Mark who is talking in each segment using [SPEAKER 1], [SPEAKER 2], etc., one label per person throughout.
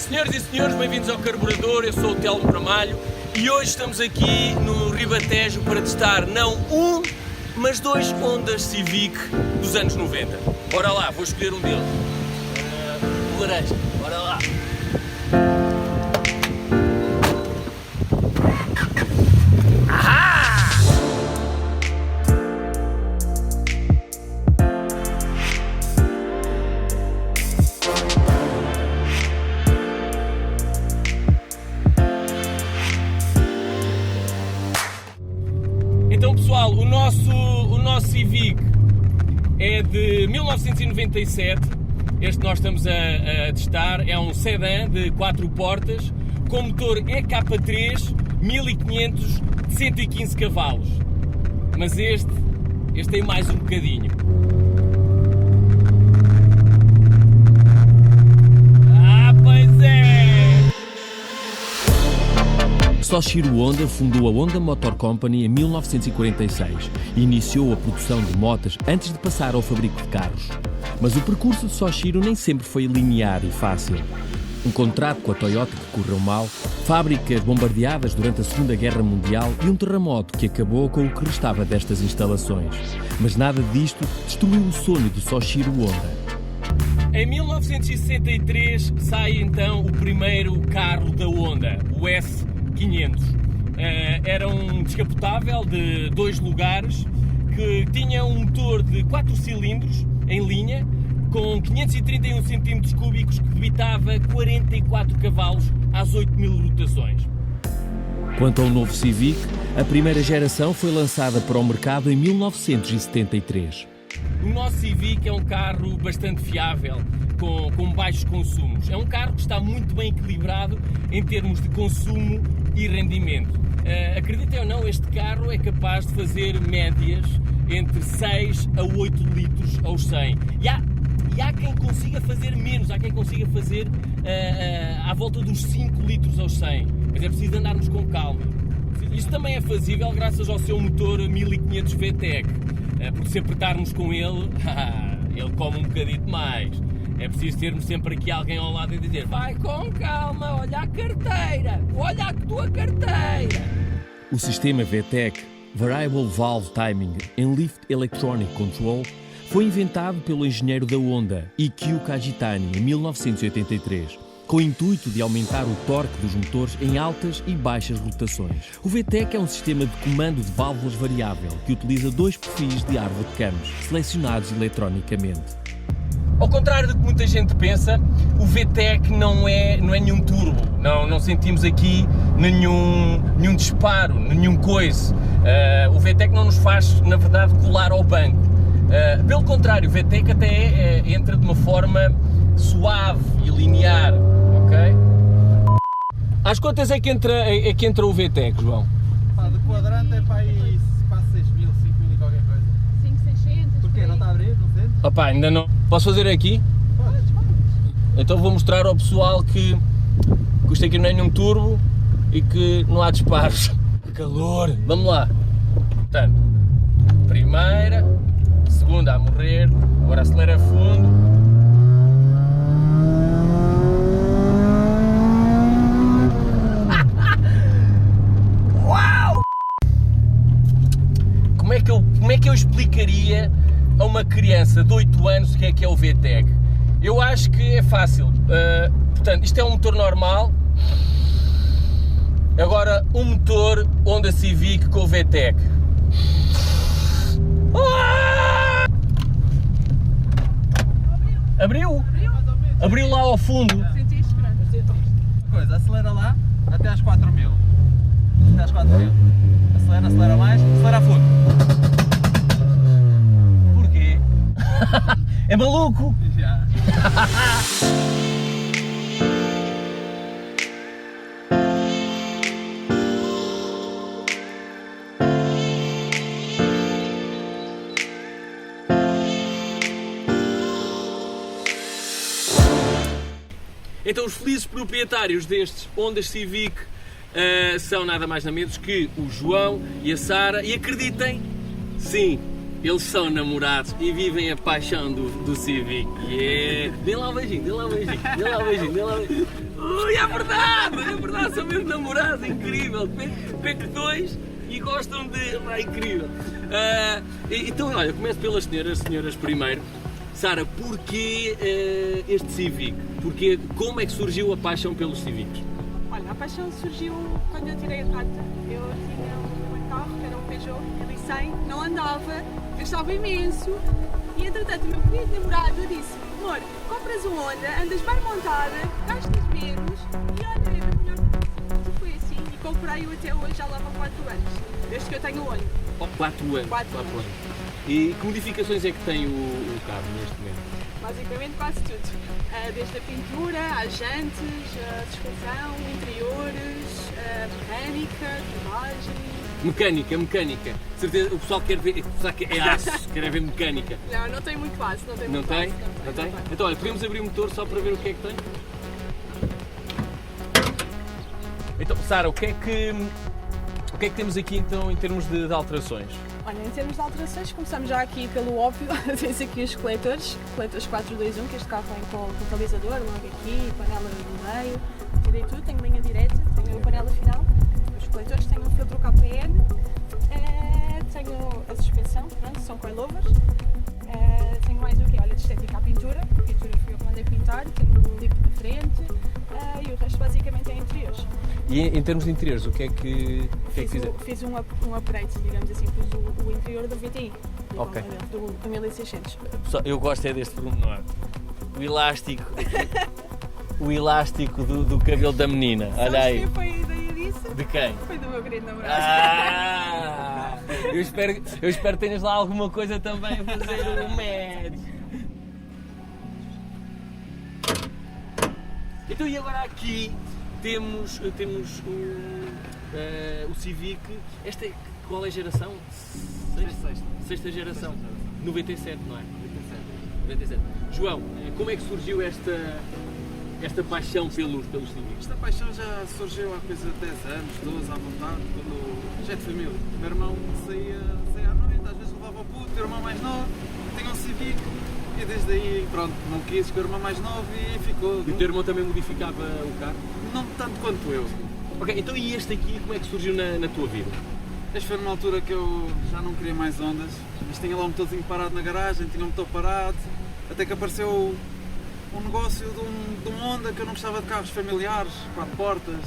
[SPEAKER 1] Senhoras e senhores, bem-vindos ao Carburador, eu sou o Telmo Ramalho e hoje estamos aqui no Ribatejo para testar não um, mas dois Hondas Civic dos anos 90. Bora lá, vou escolher um deles. O laranja, bora lá. Então pessoal, o nosso Civic é de 1997, este nós estamos a testar, é um sedã de 4 portas, com motor EK3, 1500 de 115 cavalos, mas este tem mais um bocadinho. Pois é!
[SPEAKER 2] Soichiro Honda fundou a Honda Motor Company em 1946 e iniciou a produção de motas antes de passar ao fabrico de carros. Mas o percurso de Soichiro nem sempre foi linear e fácil. Um contrato com a Toyota que correu mal, fábricas bombardeadas durante a Segunda Guerra Mundial e um terremoto que acabou com o que restava destas instalações. Mas nada disto destruiu o sonho de Soichiro Honda.
[SPEAKER 1] Em 1963 sai então o primeiro carro da Honda, o S500. Era um descapotável de 2 lugares que tinha um motor de 4 cilindros em linha com 531 cm3 que debitava 44 cavalos às 8.000 rotações.
[SPEAKER 2] Quanto ao novo Civic, a primeira geração foi lançada para o mercado em 1973.
[SPEAKER 1] O nosso Civic é um carro bastante fiável, com baixos consumos. É um carro que está muito bem equilibrado em termos de consumo e rendimento. Acreditem ou não, este carro é capaz de fazer médias entre 6 a 8 litros aos 100. E há quem consiga fazer menos, há quem consiga fazer à volta dos 5 litros aos 100. Mas é preciso andarmos com calma. Isto também é fazível graças ao seu motor 1500 VTEC. Porque se apertarmos com ele, ele come um bocadinho mais. É preciso termos sempre aqui alguém ao lado e dizer: vai com calma, olha a carteira, olha a tua carteira.
[SPEAKER 2] O sistema VTEC, Variable Valve Timing and Lift Electronic Control, foi inventado pelo engenheiro da Honda, Ikkyu Kajitani, em 1983, com o intuito de aumentar o torque dos motores em altas e baixas rotações. O VTEC é um sistema de comando de válvulas variável que utiliza 2 perfis de árvore de canos, selecionados eletronicamente.
[SPEAKER 1] Ao contrário do que muita gente pensa, o VTEC não é nenhum turbo, não sentimos aqui nenhum disparo, nenhum coice. O VTEC não nos faz, na verdade, colar ao banco. Pelo contrário, o VTEC até entra de uma forma suave e linear, ok? Às quantas é que entra o VTEC, João?
[SPEAKER 3] De quadrante é para aí quase 6.000, 5.000 e qualquer coisa.
[SPEAKER 4] 5.600.
[SPEAKER 3] Porquê? Não está a abrir? Não sente?
[SPEAKER 1] Opa, ainda não. Posso fazer aqui?
[SPEAKER 3] Podes.
[SPEAKER 1] Então vou mostrar ao pessoal que isto aqui não é nenhum turbo e que não há disparos. Que calor! Vamos lá. Portanto, primeira, segunda a morrer, agora acelera a fundo. Uau! Como é que eu explicaria a uma criança de 8 anos o que é o VTEC? Eu acho que é fácil. Portanto, isto é um motor normal. Agora, um motor Honda Civic com o VTEC. Abriu? Abriu lá ao fundo.
[SPEAKER 4] Sentiste segurança?
[SPEAKER 3] Coisa, acelera lá até às 4.000. Até às 4.000. Acelera mais, acelera a fundo. Porquê?
[SPEAKER 1] É maluco?
[SPEAKER 3] Já.
[SPEAKER 1] Então os felizes proprietários destes Honda Civic são nada mais nada menos que o João e a Sara, e acreditem, sim, Eles são namorados e vivem a paixão do Civic. Yeah. Dê lá um beijinho, dê lá um beijinho, dê lá um beijinho, dê lá um beijinho. Ui, é verdade, são mesmo namorados, incrível. Pego dois e gostam de... incrível. Então, olha, começo pelas senhoras primeiro. Sara, porquê este Civic? Como é que surgiu a paixão pelos Civics?
[SPEAKER 4] Olha, a paixão surgiu quando eu tirei a carta. Eu tinha um carro que era um Peugeot 1100, não andava, gastava imenso. E entretanto, o meu querido namorado disse: amor, compras um Honda, andas bem montada, gastas menos e olha, era melhor que foi assim. E comprei-o até hoje, já lá vão 4 anos, desde que eu tenho o Honda.
[SPEAKER 1] 4 anos.
[SPEAKER 4] 4 anos.
[SPEAKER 1] E que modificações é que tem o carro neste momento?
[SPEAKER 4] Basicamente quase tudo. Desde a pintura, às jantes, a suspensão, interiores, mecânica, filmagem.
[SPEAKER 1] Mecânica. Certeza, o pessoal quer ver, é aço, quer ver mecânica.
[SPEAKER 4] Não tem muito base, não tem
[SPEAKER 1] Não
[SPEAKER 4] muito
[SPEAKER 1] tem?
[SPEAKER 4] base.
[SPEAKER 1] Não tem? Então olha, podemos abrir o motor só para ver o que é que tem? Então, Sara, o que é que temos aqui então em termos de alterações?
[SPEAKER 4] Olha, em termos de alterações, começamos já aqui pelo óbvio. Tens aqui os coletores 421, que este carro vem com catalisador, logo aqui, panela no meio, tirei tudo, tenho linha direta, tenho a panela final, os coletores, tenho um filtro KPN, tenho a suspensão, pronto, são coilovers, tenho mais o quê? Olha, de estética a pintura fui eu que mandei pintar, tenho o lip de frente e o resto basicamente é interiores.
[SPEAKER 1] E em termos de interiores, o que é que fizeram?
[SPEAKER 4] Fiz um upgrade, digamos assim, fiz o interior do VTI,
[SPEAKER 1] Ok.
[SPEAKER 4] do 1600.
[SPEAKER 1] Pessoal, eu gosto é deste pormenor. O elástico. O elástico do cabelo da menina. Olha aí.
[SPEAKER 4] Sabes quem foi a ideia disso?
[SPEAKER 1] De quem?
[SPEAKER 4] Foi do meu querido namorado.
[SPEAKER 1] Eu espero que tenhas lá alguma coisa também a fazer o médio. Então e agora aqui temos o Civic. Esta é qual é a geração? Sexta geração. 97, não é? 97. João, como é que surgiu esta paixão pelos Civics?
[SPEAKER 3] Esta paixão já surgiu há coisa de 10 anos, 12 à vontade, quando já é de família. O meu irmão saía à noite, às vezes levava o puto, o irmão mais novo, tinha um Civic e desde aí, pronto, não quis com o irmão mais novo e ficou.
[SPEAKER 1] E o teu irmão também modificava o carro?
[SPEAKER 3] Não tanto quanto eu.
[SPEAKER 1] Ok, então e este aqui, como é que surgiu na tua vida?
[SPEAKER 3] Este foi numa altura que eu já não queria mais ondas, mas tinha lá um motorzinho parado na garagem, tinha um motor parado, até que apareceu um negócio de um Honda que eu não gostava de carros familiares, 4 portas,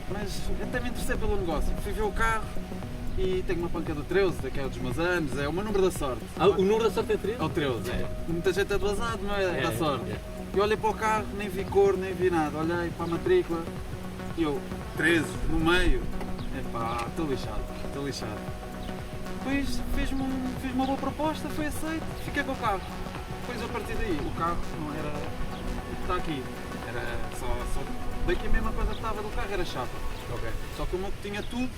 [SPEAKER 3] mas até me interessei pelo negócio. Fui ver o carro e tenho uma panca do 13, que é o dos meus anos, é o meu número da sorte.
[SPEAKER 1] O número da sorte é 13?
[SPEAKER 3] É o 13, é. Muita gente é do azar, não é da sorte.
[SPEAKER 1] É.
[SPEAKER 3] Eu olhei para o carro, nem vi cor, nem vi nada, olhei para a matrícula e eu, 13, no meio, epá, estou lixado. Depois fiz uma boa proposta, foi aceito, fiquei com o carro. Depois a partir daí, o carro não era o que está aqui, era só daqui a mesma coisa que estava do carro era chapa.
[SPEAKER 1] Ok.
[SPEAKER 3] Só que o meu tinha tudo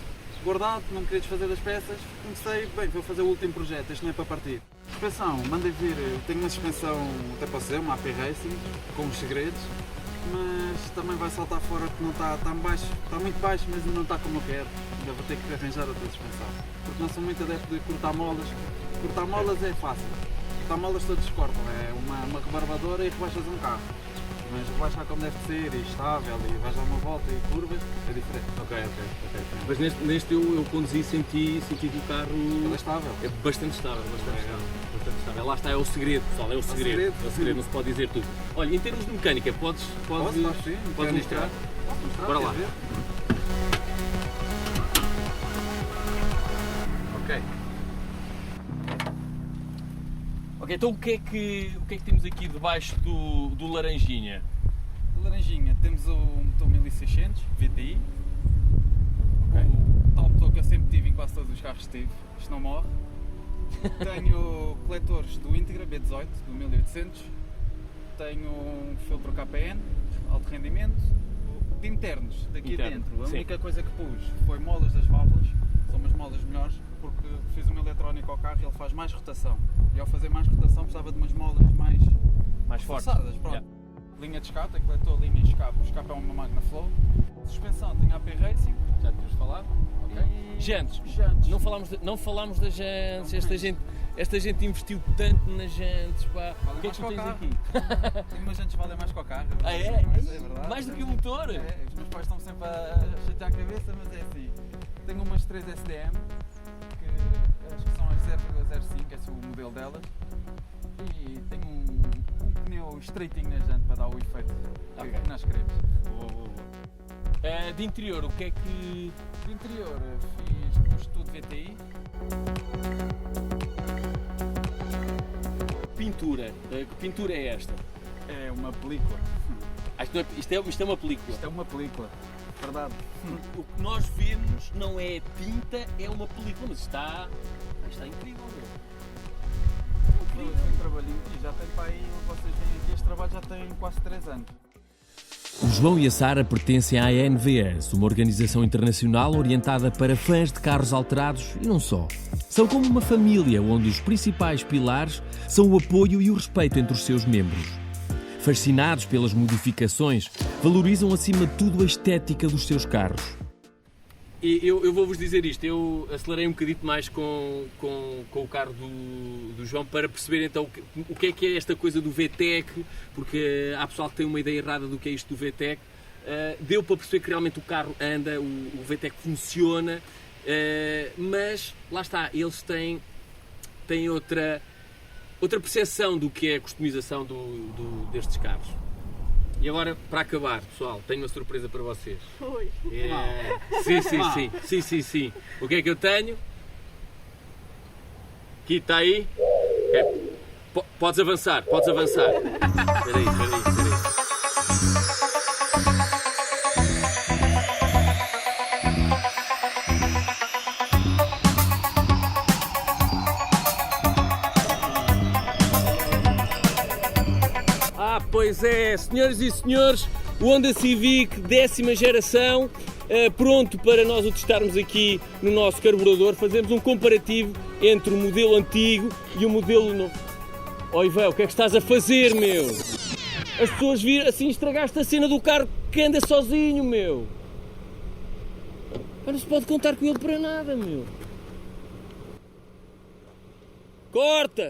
[SPEAKER 3] guardado, não queria desfazer das peças, comecei, bem, vou fazer o último projeto, este não é para partir. Suspensão, mandei vir, tenho uma suspensão, até pode ser, uma AP Racing, com os segredos, mas também vai saltar fora que não está baixo, está muito baixo, mas não está como eu quero, ainda vou ter que arranjar outra suspensão, porque não sou muito adepto de cortar molas é fácil, cortar molas todos cortam, é uma rebarbadora e rebaixas um carro. Mas rebaixar como deve ser, e estável, e vais dar uma volta e curvas, é diferente.
[SPEAKER 1] Ok. Mas neste eu conduzi e senti que o carro
[SPEAKER 3] Ele é estável.
[SPEAKER 1] é bastante estável. Lá está, é o segredo, pessoal, é o segredo, não se pode dizer tudo. Olha, em termos de mecânica, podes
[SPEAKER 3] Posso
[SPEAKER 1] mostrar?
[SPEAKER 3] Posso mostrar?
[SPEAKER 1] Bora lá.
[SPEAKER 3] Quer ver?
[SPEAKER 1] Ok, então o que é que temos aqui debaixo do laranjinha?
[SPEAKER 3] De laranjinha temos o motor 1600 VTI, o tal motor que eu sempre tive em quase todos os carros que tive, isto não morre. Tenho coletores do Integra B18 do 1800, tenho um filtro KPN, alto rendimento, de internos daqui dentro. A única coisa que pus foi molas das válvulas, são umas molas melhores, porque fiz uma eletrónica ao carro e ele faz mais rotação. E ao fazer mais rotação precisava de umas molas mais
[SPEAKER 1] fortes.
[SPEAKER 3] forçadas. Pronto.
[SPEAKER 1] Yeah.
[SPEAKER 3] Linha de escape, coletor, linha de escape. O escape é uma Magna Flow. Suspensão, tenho AP Racing,
[SPEAKER 1] Já tínhamos falado? Ok. Jantes.
[SPEAKER 3] Jantes.
[SPEAKER 1] Não falámos das jantes. Esta gente investiu tanto nas jantes, pá.
[SPEAKER 3] Vale
[SPEAKER 1] O que é
[SPEAKER 3] mais
[SPEAKER 1] que tu
[SPEAKER 3] que o
[SPEAKER 1] tens
[SPEAKER 3] carro.
[SPEAKER 1] aqui?
[SPEAKER 3] Tem umas jantes que valem mais que o carro.
[SPEAKER 1] Ah, é?
[SPEAKER 3] Mas é verdade.
[SPEAKER 1] Mais do que o motor?
[SPEAKER 3] É, os meus pais estão sempre a chatear a cabeça, mas é assim. Tenho umas 3 SDM, que acho que são as 0,05, esse é o modelo delas. E tenho um pneu estreitinho na jante para dar o efeito que nós queremos.
[SPEAKER 1] De interior, o que é que...
[SPEAKER 3] De interior, fiz um estudo VTI.
[SPEAKER 1] Pintura. Que pintura é esta?
[SPEAKER 3] É uma película.
[SPEAKER 1] Isto é uma película.
[SPEAKER 3] Isto é uma película, verdade.
[SPEAKER 1] O que nós vemos não é tinta, é uma película, mas está incrível, meu.
[SPEAKER 3] Foi um trabalhinho e já tem para aí, vocês veem aqui, este trabalho já tem quase 3 anos.
[SPEAKER 2] O João e a Sara pertencem à ANVS, uma organização internacional orientada para fãs de carros alterados e não só. São como uma família onde os principais pilares são o apoio e o respeito entre os seus membros. Fascinados pelas modificações, valorizam acima de tudo a estética dos seus carros.
[SPEAKER 1] E eu vou-vos dizer isto, eu acelerei um bocadito mais com o carro do João para perceber então o que é esta coisa do VTEC, porque há pessoal que tem uma ideia errada do que é isto do VTEC. Deu para perceber que realmente o carro anda, o VTEC funciona, mas lá está, eles têm outra percepção do que é a customização destes carros. E agora, para acabar, pessoal, tenho uma surpresa para vocês.
[SPEAKER 4] Oi.
[SPEAKER 1] Sim. O que é que eu tenho? Aqui, está aí. Podes avançar. Espera aí. Pois é, senhoras e senhores, o Honda Civic 10ª geração, pronto para nós o testarmos aqui no nosso carburador. Fazemos um comparativo entre o modelo antigo e o modelo novo. Oi, Ivan, o que é que estás a fazer, meu? As pessoas viram, assim estragaste a cena do carro que anda sozinho, meu. Não se pode contar com ele para nada, meu. Corta!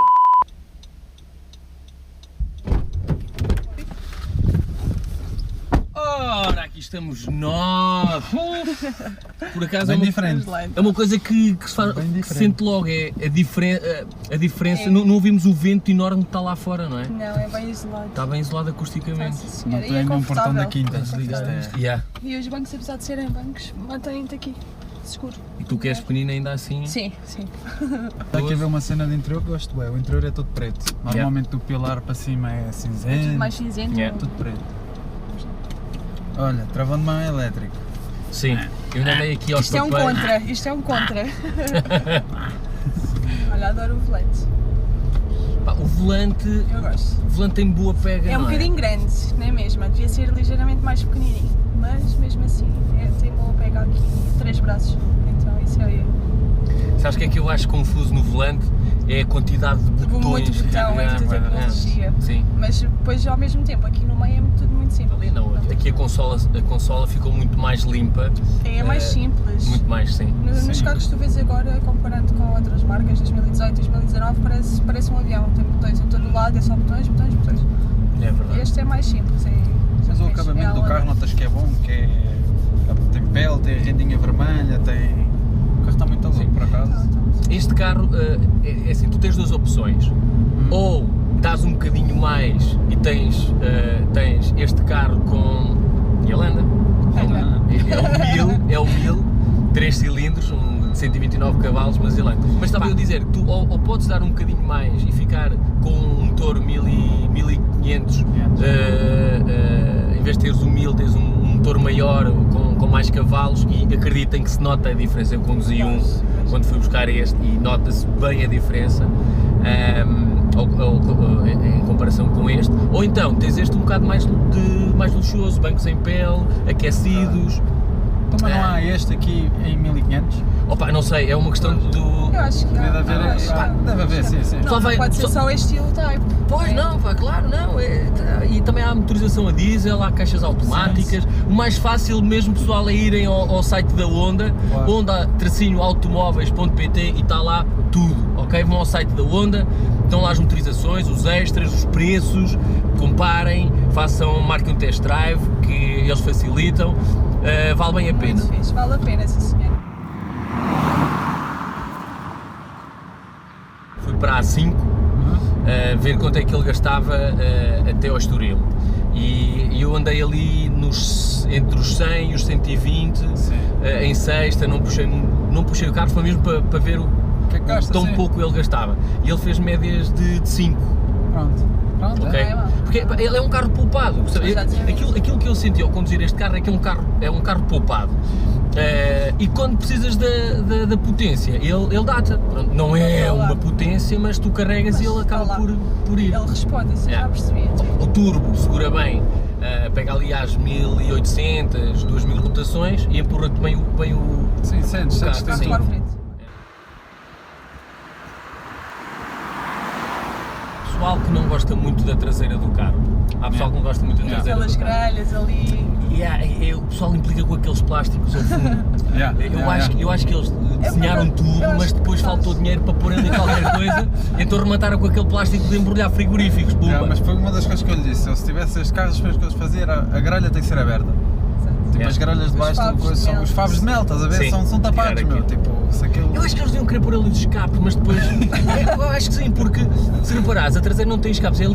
[SPEAKER 1] Ora, aqui estamos nós! Por acaso
[SPEAKER 5] Bem
[SPEAKER 1] é uma,
[SPEAKER 5] diferente.
[SPEAKER 1] é uma coisa que se sente logo, é a diferença.
[SPEAKER 4] É.
[SPEAKER 1] Não ouvimos o vento enorme que está lá fora, não é?
[SPEAKER 4] Não, é bem isolado.
[SPEAKER 1] Está bem isolado acusticamente.
[SPEAKER 4] Nossa
[SPEAKER 5] Não
[SPEAKER 4] senhora, e
[SPEAKER 5] tem
[SPEAKER 4] é
[SPEAKER 5] um portão da
[SPEAKER 4] confortável.
[SPEAKER 5] quinta.
[SPEAKER 1] Yeah.
[SPEAKER 4] E os bancos, apesar de serem bancos, mantêm-te aqui, seguro.
[SPEAKER 1] E tu que és pequenino ainda assim?
[SPEAKER 4] Sim.
[SPEAKER 5] Está aqui a ver uma cena de interior que eu gosto bem. O interior é todo preto. Normalmente do pilar para cima é cinzento.
[SPEAKER 4] Tudo mais cinzento.
[SPEAKER 1] Yeah.
[SPEAKER 5] Tudo preto. Olha, travão de mão elétrico.
[SPEAKER 1] Sim. Eu ainda dei aqui aos
[SPEAKER 4] Isto é um
[SPEAKER 1] papéis.
[SPEAKER 4] isto é um contra. Olha, adoro o volante.
[SPEAKER 1] Pá, o volante tem boa pega,
[SPEAKER 4] É um
[SPEAKER 1] não
[SPEAKER 4] bocadinho grande, não é mesmo? Devia ser ligeiramente mais pequenininho, mas mesmo assim tem boa pega aqui, 3 braços, então isso é...
[SPEAKER 1] Sabes o que é que eu acho confuso no volante? É a quantidade de botões.
[SPEAKER 4] Muito botão, é muita tecnologia.
[SPEAKER 1] Sim.
[SPEAKER 4] Mas depois ao mesmo tempo aqui no meio é tudo muito simples.
[SPEAKER 1] Ali não, aqui a consola ficou muito mais limpa.
[SPEAKER 4] É mais simples.
[SPEAKER 1] Muito mais, sim.
[SPEAKER 4] Nos carros que tu vês agora, comparando com outras marcas, 2018, 2019, parece um avião. Tem botões em todo o lado, é só botões.
[SPEAKER 1] É verdade.
[SPEAKER 4] Este é mais simples.
[SPEAKER 5] Mas o acabamento do carro notas que é bom, tem pele, tem a rendinha vermelha, o carro está muito louco por acaso.
[SPEAKER 1] Este carro, é assim, tu tens duas opções. Ou dás um bocadinho mais e tens este carro com... E ele anda. É o 1000, 3 cilindros, de 129 cavalos, mas ele anda. Mas estava eu a dizer, tu ou podes dar um bocadinho mais e ficar com um motor 1500, em vez de teres o 1000, tens um motor maior, com mais cavalos, e acreditem que se nota a diferença. Eu conduzi quando fui buscar este e nota-se bem a diferença em comparação com este. Ou então tens este um bocado mais luxuoso, bancos em pele, aquecidos,
[SPEAKER 5] Então, mas não há este aqui em 1500?
[SPEAKER 2] Opa, não sei, é uma questão do...
[SPEAKER 4] Eu acho que
[SPEAKER 5] Deve haver, deve haver, sim.
[SPEAKER 4] Não,
[SPEAKER 2] vai-
[SPEAKER 4] pode ser só este estilo Type.
[SPEAKER 2] Pois não, pá, claro, não. E também há motorização a diesel, há caixas automáticas. O mais fácil mesmo, pessoal, é irem ao site da Honda,
[SPEAKER 5] Claro.
[SPEAKER 2] honda-automóveis.pt, e está lá tudo, ok? Vão ao site da Honda, estão lá as motorizações, os extras, os preços, comparem, marquem um test drive, que eles facilitam, vale bem a pena.
[SPEAKER 4] Muito fixe, vale a pena, sim senhor.
[SPEAKER 2] Fui para a A5, ver quanto é que ele gastava até ao Estoril. E eu andei ali entre os 100 e os 120,
[SPEAKER 5] Sim.
[SPEAKER 2] em sexta, não puxei o carro, foi mesmo para ver o
[SPEAKER 5] Que é que gasta,
[SPEAKER 2] tão
[SPEAKER 5] sim.
[SPEAKER 2] pouco ele gastava. E ele fez médias de 5.
[SPEAKER 5] Pronto,
[SPEAKER 2] Ok?
[SPEAKER 4] é mau.
[SPEAKER 2] Porque pá, ele é um carro poupado. Percebe?
[SPEAKER 4] Exatamente.
[SPEAKER 2] Aquilo que eu senti ao conduzir este carro é que é um carro poupado. E quando precisas da potência, ele dá-te. Pronto, não é
[SPEAKER 4] Ele dá.
[SPEAKER 2] uma potência, mas tu carregas e ele acaba
[SPEAKER 4] está lá.
[SPEAKER 2] por ir.
[SPEAKER 4] Ele responde, assim,
[SPEAKER 2] É.
[SPEAKER 4] já percebi.
[SPEAKER 2] O turbo segura bem, pega ali às 1800, 2000 rotações e empurra-te bem o
[SPEAKER 5] Sim, sentes
[SPEAKER 2] carro,
[SPEAKER 5] que tem
[SPEAKER 2] sim.
[SPEAKER 4] Para a
[SPEAKER 5] tudo.
[SPEAKER 4] frente.
[SPEAKER 2] pessoal que não gosta muito da traseira do carro. Há pessoal que não gosta muito da traseira
[SPEAKER 4] Aquelas
[SPEAKER 2] do carro.
[SPEAKER 4] grelhas ali.
[SPEAKER 2] O pessoal implica com aqueles plásticos ao fundo. Eu acho que eles desenharam
[SPEAKER 4] verdade.
[SPEAKER 2] tudo,
[SPEAKER 4] Eu acho
[SPEAKER 2] mas
[SPEAKER 4] que
[SPEAKER 2] depois
[SPEAKER 4] faz.
[SPEAKER 2] faltou dinheiro para pôr ali qualquer coisa, então remataram com aquele plástico de embrulhar frigoríficos. Pumba.
[SPEAKER 5] Mas foi uma das coisas que eu lhe disse, se tivesse este carro, as coisas que eles faziam era a grelha tem que ser aberta. Tipo,
[SPEAKER 2] Yeah.
[SPEAKER 5] as grelhas de
[SPEAKER 4] Os
[SPEAKER 5] baixo
[SPEAKER 4] favos de
[SPEAKER 5] são
[SPEAKER 4] mel.
[SPEAKER 5] os favos de mel, estás a ver?
[SPEAKER 2] Sim,
[SPEAKER 5] São tapados,
[SPEAKER 2] tirar
[SPEAKER 5] meu.
[SPEAKER 2] aquilo.
[SPEAKER 5] Tipo, se aquilo...
[SPEAKER 2] Eu acho que eles deviam querer pôr ali os escapes, mas depois. Eu acho que sim, porque se reparares, a traseira não tem escapes. Eu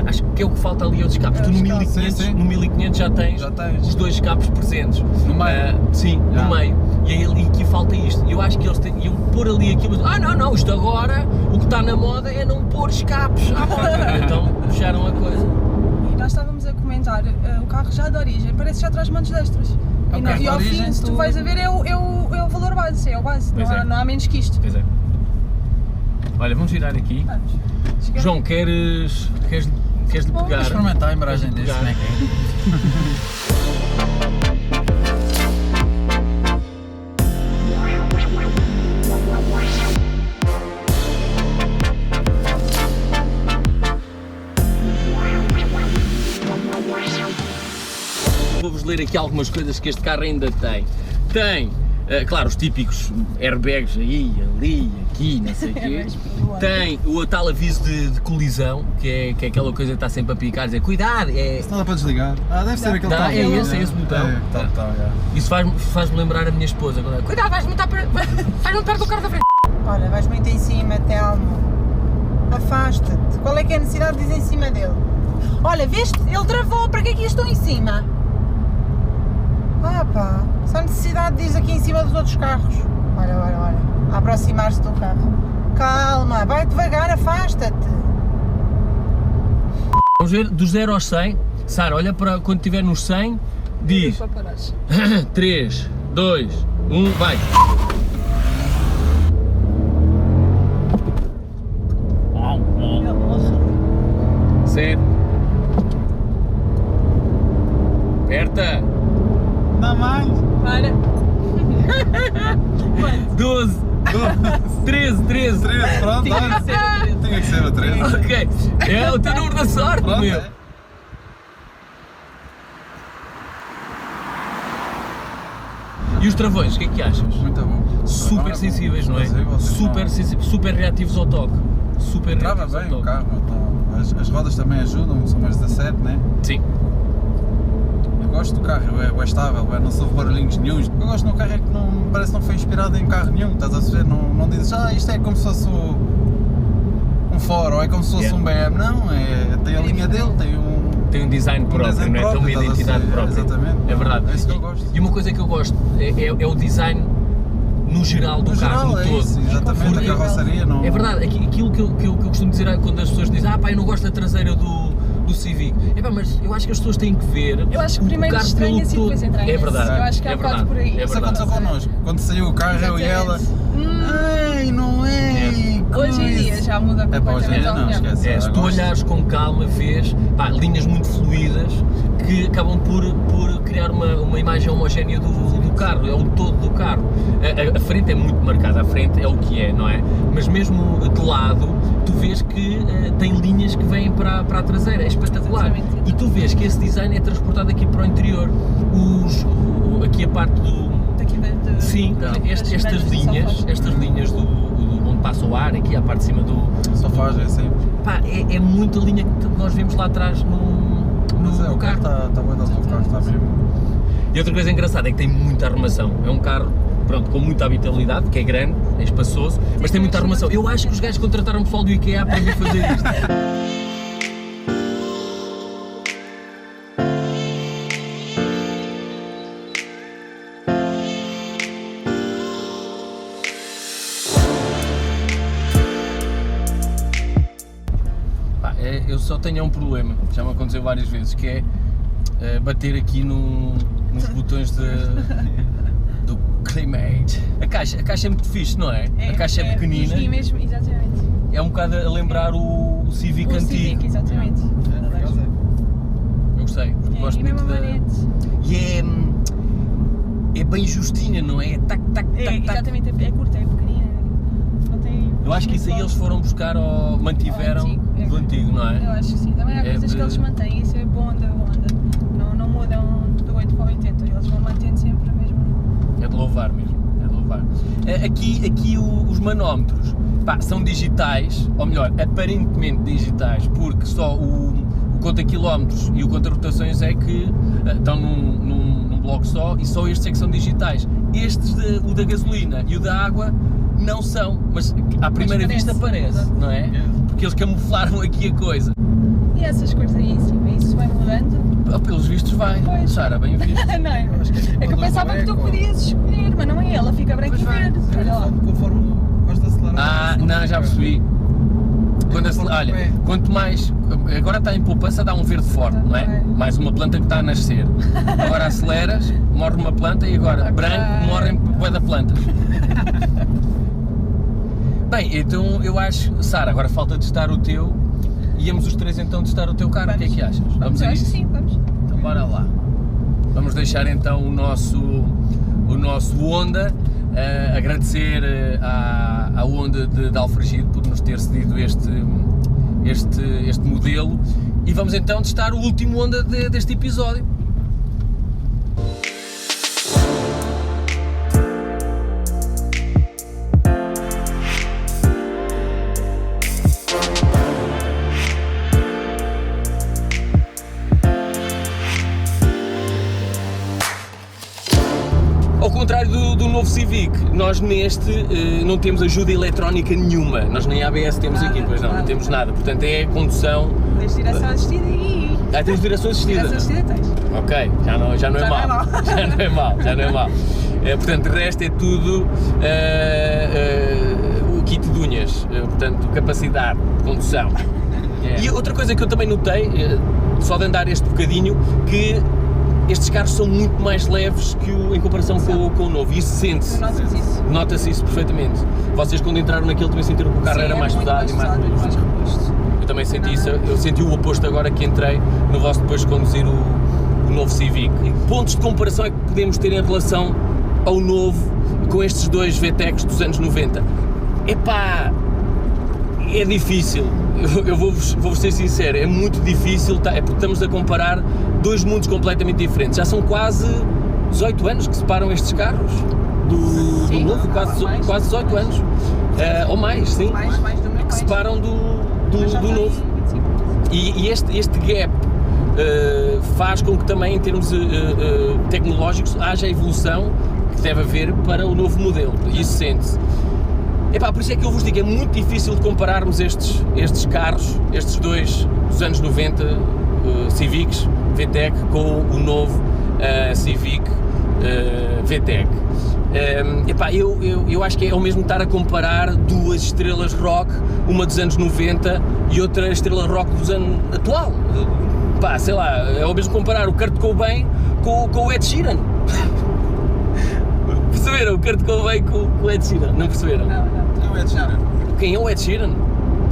[SPEAKER 2] acho que é o que falta ali, os escapes. Tu no
[SPEAKER 4] os escapes,
[SPEAKER 2] 1500,
[SPEAKER 5] sim.
[SPEAKER 2] no 1500 já tens os dois escapes presentes.
[SPEAKER 5] No meio.
[SPEAKER 2] Sim,
[SPEAKER 5] Já.
[SPEAKER 2] no meio. E aqui falta isto. Eu acho que eles iam pôr ali aquilo. Não, isto agora, o que está na moda é não pôr escapes à moda. Então puxaram a coisa.
[SPEAKER 4] E nós estávamos a comentar, o carro já de origem, parece que já traz montes de extras.
[SPEAKER 5] É o
[SPEAKER 4] E,
[SPEAKER 5] carro de
[SPEAKER 4] ao fim,
[SPEAKER 5] origem,
[SPEAKER 4] se tu
[SPEAKER 5] tu-
[SPEAKER 4] vais a ver, é o valor base, é o base,
[SPEAKER 2] Pois
[SPEAKER 4] não,
[SPEAKER 2] é.
[SPEAKER 4] não há menos que isto.
[SPEAKER 2] Pois é. Olha, vamos girar aqui.
[SPEAKER 4] Vamos. Chegamos.
[SPEAKER 2] João, queres lhe
[SPEAKER 4] Bom,
[SPEAKER 2] pegar?
[SPEAKER 5] Vamos experimentar a embreagem deste,
[SPEAKER 2] Já.
[SPEAKER 5] como é que é?
[SPEAKER 2] Vou-vos ler aqui algumas coisas que este carro ainda tem. Tem, claro, os típicos airbags aí, ali, aqui, não sei o quê. Tem o tal aviso de colisão, que é aquela coisa que está sempre a picar, dizer cuidado,
[SPEAKER 5] Isso não dá para desligar. Deve ser aquele
[SPEAKER 2] Dá,
[SPEAKER 5] tal.
[SPEAKER 2] é esse botão.
[SPEAKER 5] É, tal, já.
[SPEAKER 2] Isso faz-me lembrar a minha esposa. Cuidado, vais muito perto do carro da frente.
[SPEAKER 6] Olha, vais muito em cima, Telmo. Afasta-te. Qual é que é a necessidade de ir em cima dele? Olha, viste? Ele travou. Para que é que eu estou em cima? Ah pá, só necessidade de ir aqui em cima dos outros carros. Olha. A aproximar-se do carro. Calma, vai devagar, afasta-te.
[SPEAKER 2] Vamos ver do 0 aos 100. Sara, olha para quando estiver nos 100, diz
[SPEAKER 4] Para parares.
[SPEAKER 2] 3, 2, 1, vai! Certo. Aperta.
[SPEAKER 5] Dá mais.
[SPEAKER 4] Para.
[SPEAKER 2] 12, 13.
[SPEAKER 5] 13, pronto, olha. Tinha que ser o 13.
[SPEAKER 2] Ok. É o teu número da sorte,
[SPEAKER 5] Pronto,
[SPEAKER 2] meu.
[SPEAKER 5] é.
[SPEAKER 2] E os travões, o que é que achas?
[SPEAKER 5] Muito bom.
[SPEAKER 2] Super
[SPEAKER 5] Agora,
[SPEAKER 2] sensíveis, não é?
[SPEAKER 5] explosivo,
[SPEAKER 2] Super sensíveis, super reativos ao toque. Super
[SPEAKER 5] Trava
[SPEAKER 2] reativos ao
[SPEAKER 5] bem o
[SPEAKER 2] toque.
[SPEAKER 5] carro, então, as rodas também ajudam, são mais 17, né?
[SPEAKER 2] Sim.
[SPEAKER 5] Eu gosto do carro, é estável, não soube barulhinhos nenhuns. O que eu gosto no carro é que parece que não foi inspirado em carro nenhum, estás a ver? Não dizes, isto é como se fosse um Ford ou é como se fosse um BM, não, tem a linha dele,
[SPEAKER 2] Tem um design próprio,
[SPEAKER 5] design
[SPEAKER 2] não é? Tem uma
[SPEAKER 5] próprio, estás a
[SPEAKER 2] identidade
[SPEAKER 5] ver?
[SPEAKER 2] própria.
[SPEAKER 5] Exatamente.
[SPEAKER 2] É verdade.
[SPEAKER 5] É isso que eu gosto.
[SPEAKER 2] E uma coisa que eu gosto é o design no geral do
[SPEAKER 5] No
[SPEAKER 2] carro,
[SPEAKER 5] geral,
[SPEAKER 2] no
[SPEAKER 5] é
[SPEAKER 2] todo.
[SPEAKER 5] isso, exatamente,
[SPEAKER 2] Porque-
[SPEAKER 5] a carroceria não...
[SPEAKER 2] É verdade, aquilo que eu costumo dizer quando as pessoas dizem eu não gosto da traseira do Civic. Mas eu acho que as pessoas têm que ver.
[SPEAKER 4] Eu acho que
[SPEAKER 2] o
[SPEAKER 4] primeiro
[SPEAKER 2] carro
[SPEAKER 4] estranha-se e
[SPEAKER 2] pelo
[SPEAKER 4] depois
[SPEAKER 2] todo.
[SPEAKER 4] entranha-se.
[SPEAKER 2] É verdade.
[SPEAKER 4] Eu acho que é um bocado
[SPEAKER 2] verdade,
[SPEAKER 4] por aí.
[SPEAKER 2] É
[SPEAKER 5] Isso
[SPEAKER 2] verdade.
[SPEAKER 5] aconteceu connosco, quando saiu o carro eu e ela... Ai, não é?
[SPEAKER 4] Hoje em dia já muda
[SPEAKER 5] É para hoje em
[SPEAKER 4] completamente
[SPEAKER 5] dia
[SPEAKER 4] a
[SPEAKER 5] não,
[SPEAKER 4] opinião.
[SPEAKER 5] esquece.
[SPEAKER 2] Se tu
[SPEAKER 5] Gosto.
[SPEAKER 2] olhares com calma, vês linhas muito fluídas que acabam por criar uma uma imagem homogénea do carro, é o todo do carro. A frente é muito marcada, a frente é o que é, não é? Mas mesmo de lado, tu vês que tem linhas que vêm para a traseira, é espetacular. E tu vês que esse design é transportado aqui para o interior. Aqui a parte do...
[SPEAKER 4] Daqui da...
[SPEAKER 2] Sim, estas linhas onde passa o ar, aqui à parte de cima do...
[SPEAKER 5] Sofás, é assim.
[SPEAKER 2] Pá, é muita linha que nós vemos lá atrás
[SPEAKER 5] Mas o carro está bem dado, o carro está mesmo.
[SPEAKER 2] E outra coisa engraçada é que tem muita arrumação. É um carro, pronto, com muita habitabilidade, que é grande, é espaçoso, mas tem muita arrumação. Eu acho que os gajos contrataram o pessoal do IKEA para vir fazer isto. Eu só tenho um problema, já me aconteceu várias vezes, que é bater aqui nos botões do Climate. A caixa é muito fixe, não é? A caixa é pequenina.
[SPEAKER 4] E mesmo, exatamente.
[SPEAKER 2] É um bocado a lembrar o Civic
[SPEAKER 4] O
[SPEAKER 2] antigo.
[SPEAKER 4] Civic, exatamente.
[SPEAKER 2] Eu gostei, porque gosto muito da... E é bem justinha, não é? Tac, tac, tac, tac.
[SPEAKER 4] Exatamente, é curta, é pequenina. Não tem...
[SPEAKER 2] Eu acho que isso aí eles foram buscar ou mantiveram do antigo, não é?
[SPEAKER 4] Eu acho que sim, também há coisas que eles mantêm, isso é bom da Honda. Não mudam do 8 para o 80, eles vão mantendo sempre a mesma.
[SPEAKER 2] É de louvar mesmo, é de louvar. Aqui os manómetros, pá, são digitais, ou melhor, aparentemente digitais, porque só o conta quilómetros e o conta rotações é que estão num bloco só, e só estes é que são digitais. Estes, o da gasolina e o da água, não são, mas à primeira vista parece, não é? Porque eles camuflaram aqui a coisa.
[SPEAKER 4] E essas coisas aí em cima, isso vai mudando?
[SPEAKER 2] Pelos vistos vai,
[SPEAKER 4] Pois.
[SPEAKER 2] Sara, bem visto.
[SPEAKER 4] Não é? É que eu pensava que tu podias escolher, mas não é ela, fica branco e verde. Olha lá.
[SPEAKER 5] Conforme gosto de acelerar.
[SPEAKER 2] Ah, não, já percebi. Olha, quanto mais, agora está em poupança, dá um verde forte, não é? Mais uma planta que está a nascer. Agora aceleras, morre uma planta e agora branco, morrem bué da plantas. Bem, então eu acho, Sara, agora falta testar o teu, íamos os três então testar o teu carro, o que é que achas? Vamos a
[SPEAKER 4] Acho que
[SPEAKER 2] isso?
[SPEAKER 4] sim, vamos.
[SPEAKER 2] Então bora lá. Vamos deixar então o nosso Honda, agradecer à Honda de Alfragide por nos ter cedido este modelo, e vamos então testar o último Honda deste episódio. Ao contrário do novo Civic, nós neste não temos ajuda eletrónica nenhuma, nós nem ABS temos
[SPEAKER 4] Nada,
[SPEAKER 2] aqui, pois não,
[SPEAKER 4] nada.
[SPEAKER 2] não temos nada, portanto é condução...
[SPEAKER 4] Tens direção assistida e...
[SPEAKER 2] Tens direção assistida?
[SPEAKER 4] Direção assistida tens.
[SPEAKER 2] Ok, já não é
[SPEAKER 4] Já não é
[SPEAKER 2] mau,
[SPEAKER 4] mau.
[SPEAKER 2] já não é mau. Portanto, de resto é tudo o kit de unhas, portanto, capacidade de condução. E outra coisa que eu também notei, só de andar este bocadinho, que estes carros são muito mais leves em comparação com o novo, e isso sente-se. Nota-se isso perfeitamente. Vocês quando entraram naquele também sentiram que o carro era mais pesado e mais robusto. Eu também senti isso, eu senti o oposto agora que entrei no vosso depois de conduzir o novo Civic. Pontos de comparação é que podemos ter em relação ao novo com estes dois VTECs dos anos 90? Epá, é difícil, eu vou-vos ser sincero, é muito difícil, é porque estamos a comparar dois mundos completamente diferentes. Já são quase 18 anos que separam estes carros do novo, quase 18 anos, ou mais, sim,
[SPEAKER 4] Mais do meu,
[SPEAKER 2] que separam do novo. E este gap faz com que também em termos tecnológicos haja evolução que deve haver para o novo modelo, e isso sente-se. Epá, por isso é que eu vos digo, é muito difícil de compararmos estes carros, estes dois dos anos 90, Civics VTEC, com o novo Civic VTEC. Epá, eu acho que é o mesmo estar a comparar duas estrelas rock, uma dos anos 90 e outra estrela rock dos anos atual. Pá, sei lá, é o mesmo comparar o Kurt Cobain com o Ed Sheeran. Perceberam? O Kurt Cobain com o Ed Sheeran, não perceberam?
[SPEAKER 4] Não.
[SPEAKER 5] Não é de Sheeran.
[SPEAKER 2] Quem é o Ed Sheeran?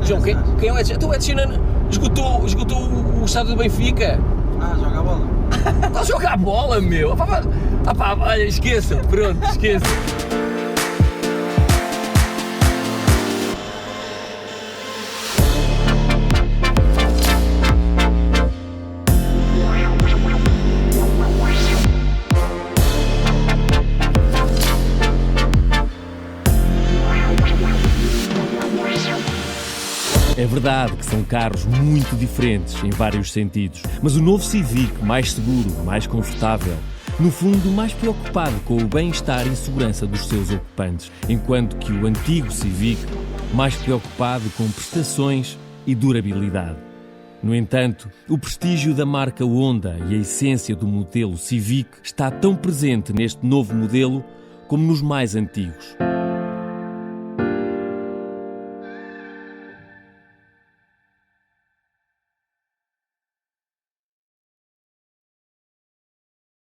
[SPEAKER 2] João, quem é o Ed Sheeran? Então o Ed Sheeran esgotou o estado do Benfica.
[SPEAKER 5] Ah, joga a bola.
[SPEAKER 1] Estás a jogar bola, meu! Olha, esqueça, pronto, esqueça.
[SPEAKER 2] É verdade que são carros muito diferentes em vários sentidos, mas o novo Civic, mais seguro, mais confortável, no fundo mais preocupado com o bem-estar e segurança dos seus ocupantes, enquanto que o antigo Civic, mais preocupado com prestações e durabilidade. No entanto, o prestígio da marca Honda e a essência do modelo Civic está tão presente neste novo modelo como nos mais antigos.